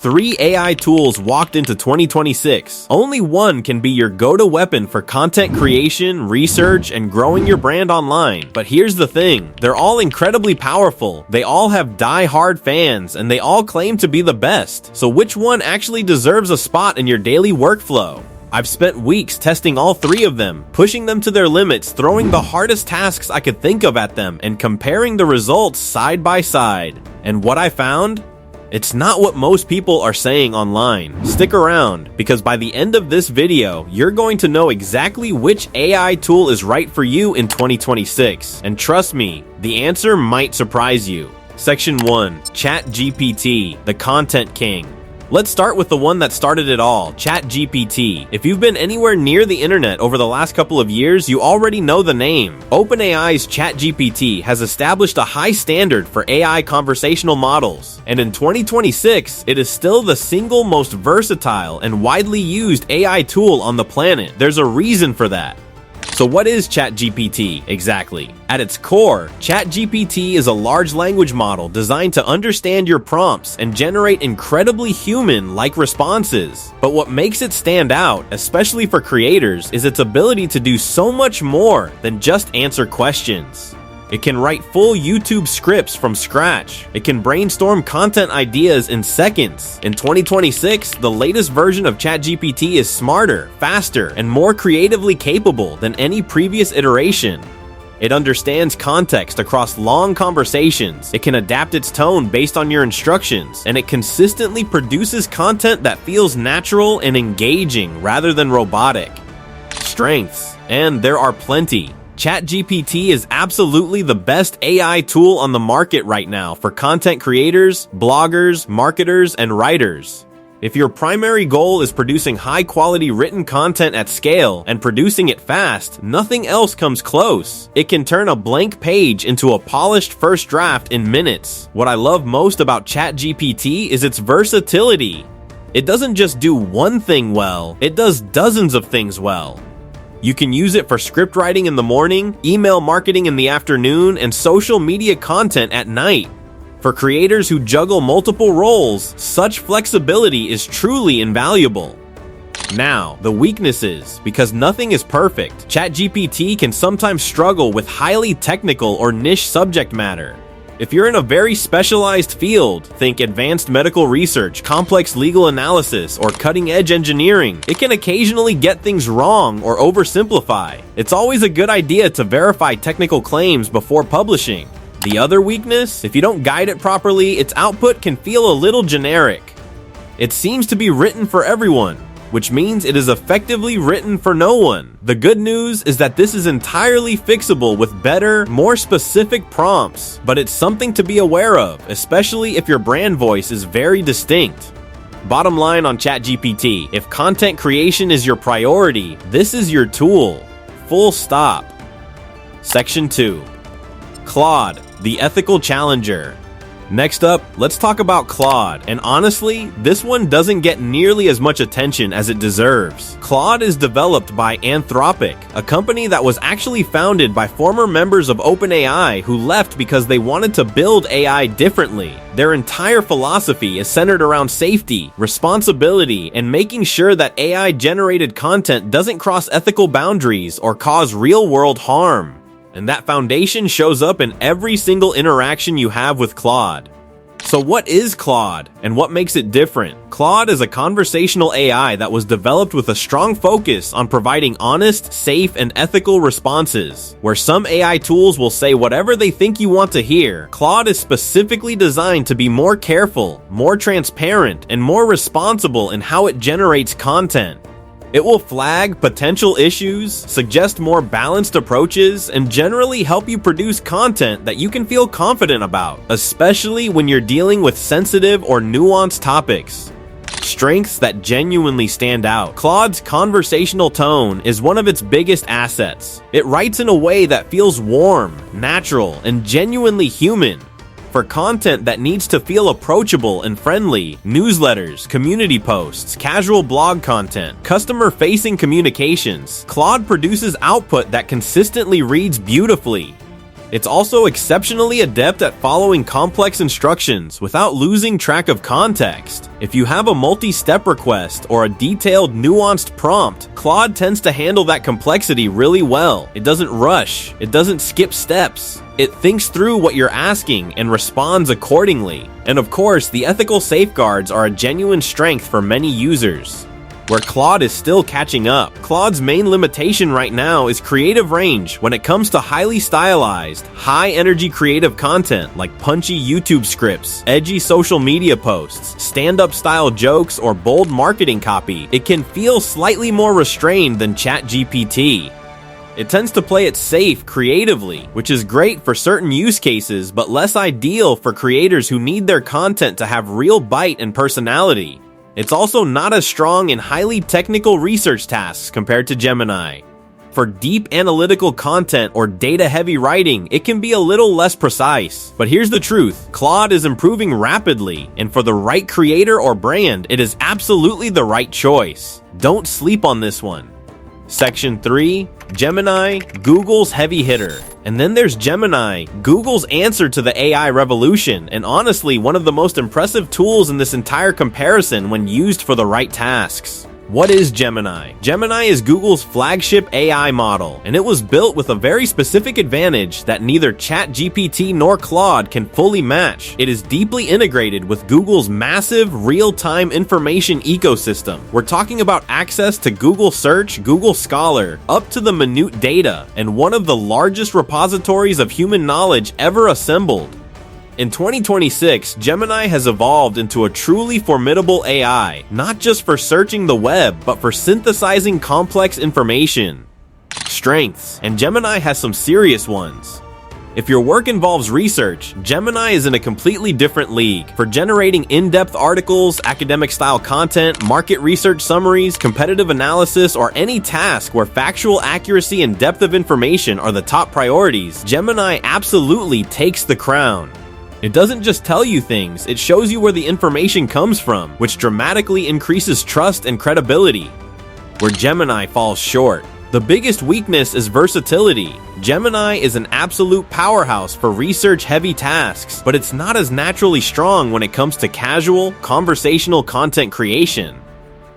3 AI tools walked into 2026. Only one can be your go-to weapon for content creation, research, and growing your brand online. But here's the thing, they're all incredibly powerful, they all have die-hard fans, and they all claim to be the best. So which one actually deserves a spot in your daily workflow? I've spent weeks testing all 3 of them, pushing them to their limits, throwing the hardest tasks I could think of at them, and comparing the results side by side. And what I found? It's not what most people are saying online. Stick around, because by the end of this video, you're going to know exactly which AI tool is right for you in 2026. And trust me, the answer might surprise you. Section 1. ChatGPT, the Content King. Let's start with the one that started it all, ChatGPT. If you've been anywhere near the internet over the last couple of years, you already know the name. OpenAI's ChatGPT has established a high standard for AI conversational models, and in 2026, it is still the single most versatile and widely used AI tool on the planet. There's a reason for that. So what is ChatGPT exactly? At its core, ChatGPT is a large language model designed to understand your prompts and generate incredibly human-like responses. But what makes it stand out, especially for creators, is its ability to do so much more than just answer questions. It can write full YouTube scripts from scratch. It can brainstorm content ideas in seconds. In 2026, the latest version of ChatGPT is smarter, faster, and more creatively capable than any previous iteration. It understands context across long conversations. It can adapt its tone based on your instructions, and it consistently produces content that feels natural and engaging rather than robotic. Strengths, and there are plenty. ChatGPT is absolutely the best AI tool on the market right now for content creators, bloggers, marketers, and writers. If your primary goal is producing high-quality written content at scale and producing it fast, nothing else comes close. It can turn a blank page into a polished first draft in minutes. What I love most about ChatGPT is its versatility. It doesn't just do one thing well, it does dozens of things well. You can use it for script writing in the morning, email marketing in the afternoon, and social media content at night. For creators who juggle multiple roles, such flexibility is truly invaluable. Now, the weaknesses. Because nothing is perfect, ChatGPT can sometimes struggle with highly technical or niche subject matter. If you're in a very specialized field, think advanced medical research, complex legal analysis, or cutting-edge engineering, it can occasionally get things wrong or oversimplify. It's always a good idea to verify technical claims before publishing. The other weakness? If you don't guide it properly, its output can feel a little generic. It seems to be written for everyone, which means it is effectively written for no one. The good news is that this is entirely fixable with better, more specific prompts, but it's something to be aware of, especially if your brand voice is very distinct. Bottom line on ChatGPT, if content creation is your priority, this is your tool. Full stop. Section 2. Claude, the ethical challenger. Next up, let's talk about Claude, and honestly, this one doesn't get nearly as much attention as it deserves. Claude is developed by Anthropic, a company that was actually founded by former members of OpenAI who left because they wanted to build AI differently. Their entire philosophy is centered around safety, responsibility, and making sure that AI-generated content doesn't cross ethical boundaries or cause real-world harm. And that foundation shows up in every single interaction you have with Claude. So what is Claude, and what makes it different? Claude is a conversational AI that was developed with a strong focus on providing honest, safe, and ethical responses. Where some AI tools will say whatever they think you want to hear, Claude is specifically designed to be more careful, more transparent, and more responsible in how it generates content. It will flag potential issues, suggest more balanced approaches, and generally help you produce content that you can feel confident about, especially when you're dealing with sensitive or nuanced topics. Strengths that genuinely stand out. Claude's conversational tone is one of its biggest assets. It writes in a way that feels warm, natural, and genuinely human. For content that needs to feel approachable and friendly, newsletters, community posts, casual blog content, customer-facing communications, Claude produces output that consistently reads beautifully. It's also exceptionally adept at following complex instructions without losing track of context. If you have a multi-step request or a detailed, nuanced prompt, Claude tends to handle that complexity really well. It doesn't rush. It doesn't skip steps. It thinks through what you're asking and responds accordingly. And of course, the ethical safeguards are a genuine strength for many users. Where Claude is still catching up, Claude's main limitation right now is creative range when it comes to highly stylized, high-energy creative content like punchy YouTube scripts, edgy social media posts, stand-up style jokes, or bold marketing copy. It can feel slightly more restrained than ChatGPT. It tends to play it safe creatively, which is great for certain use cases but less ideal for creators who need their content to have real bite and personality. It's also not as strong in highly technical research tasks compared to Gemini. For deep analytical content or data-heavy writing, it can be a little less precise. But here's the truth, Claude is improving rapidly, and for the right creator or brand, it is absolutely the right choice. Don't sleep on this one. Section 3, Gemini, Google's heavy hitter. And then there's Gemini, Google's answer to the AI revolution, and honestly one of the most impressive tools in this entire comparison when used for the right tasks. What is Gemini? Gemini is Google's flagship AI model, and it was built with a very specific advantage that neither ChatGPT nor Claude can fully match. It is deeply integrated with Google's massive real-time information ecosystem. We're talking about access to Google Search, Google Scholar, up to the minute data, and one of the largest repositories of human knowledge ever assembled. In 2026, Gemini has evolved into a truly formidable AI, not just for searching the web, but for synthesizing complex information. Strengths, and Gemini has some serious ones. If your work involves research, Gemini is in a completely different league. For generating in-depth articles, academic-style content, market research summaries, competitive analysis, or any task where factual accuracy and depth of information are the top priorities, Gemini absolutely takes the crown. It doesn't just tell you things, it shows you where the information comes from, which dramatically increases trust and credibility. Where Gemini falls short. The biggest weakness is versatility. Gemini is an absolute powerhouse for research-heavy tasks, but it's not as naturally strong when it comes to casual, conversational content creation.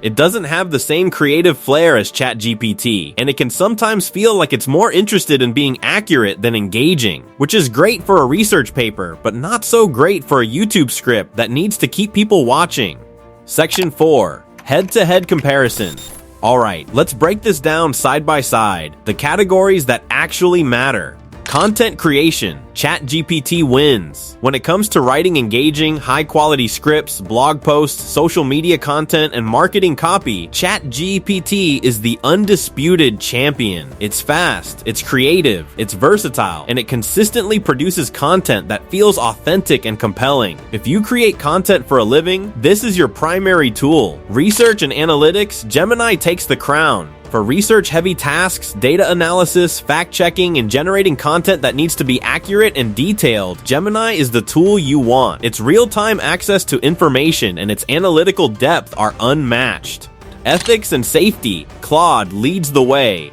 It doesn't have the same creative flair as ChatGPT, and it can sometimes feel like it's more interested in being accurate than engaging, which is great for a research paper, but not so great for a YouTube script that needs to keep people watching. Section 4. Head-to-head comparison. Alright, let's break this down side by side, the categories that actually matter. Content creation, ChatGPT wins. When it comes to writing engaging, high-quality scripts, blog posts, social media content, and marketing copy, ChatGPT is the undisputed champion. It's fast, it's creative, it's versatile, and it consistently produces content that feels authentic and compelling. If you create content for a living, this is your primary tool. Research and analytics, Gemini takes the crown. For research-heavy tasks, data analysis, fact-checking, and generating content that needs to be accurate and detailed, Gemini is the tool you want. Its real-time access to information and its analytical depth are unmatched. Ethics and safety, Claude leads the way.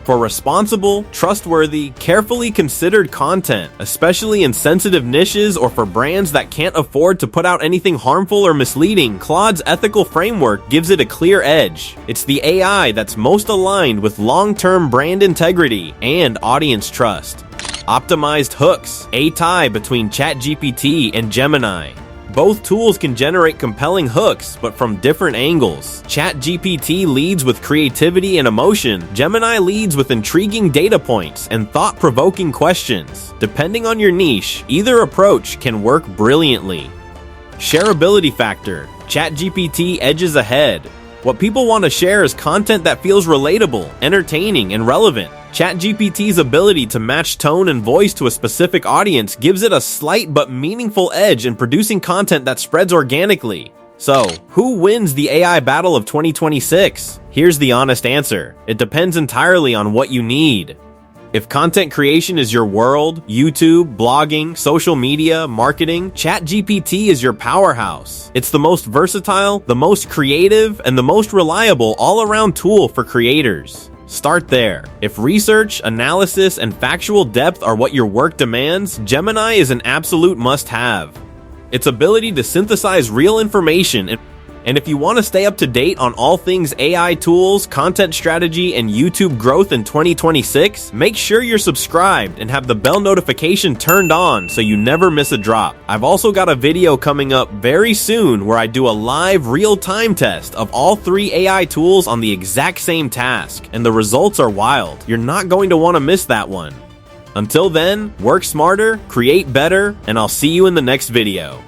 For responsible, trustworthy, carefully considered content, especially in sensitive niches or for brands that can't afford to put out anything harmful or misleading, Claude's ethical framework gives it a clear edge. It's the AI that's most aligned with long-term brand integrity and audience trust. Optimized hooks, a tie between ChatGPT and Gemini. Both tools can generate compelling hooks, but from different angles. ChatGPT leads with creativity and emotion. Gemini leads with intriguing data points and thought-provoking questions. Depending on your niche, either approach can work brilliantly. Shareability factor. ChatGPT edges ahead. What people want to share is content that feels relatable, entertaining, and relevant. ChatGPT's ability to match tone and voice to a specific audience gives it a slight but meaningful edge in producing content that spreads organically. So, who wins the AI battle of 2026? Here's the honest answer. It depends entirely on what you need. If content creation is your world, YouTube, blogging, social media, marketing, ChatGPT is your powerhouse. It's the most versatile, the most creative, and the most reliable all-around tool for creators. Start there. If research, analysis, and factual depth are what your work demands, Gemini is an absolute must-have. Its ability to synthesize real information and if you want to stay up to date on all things AI tools, content strategy, and YouTube growth in 2026, make sure you're subscribed and have the bell notification turned on so you never miss a drop. I've also got a video coming up very soon where I do a live real-time test of all 3 AI tools on the exact same task, and the results are wild. You're not going to want to miss that one. Until then, work smarter, create better, and I'll see you in the next video.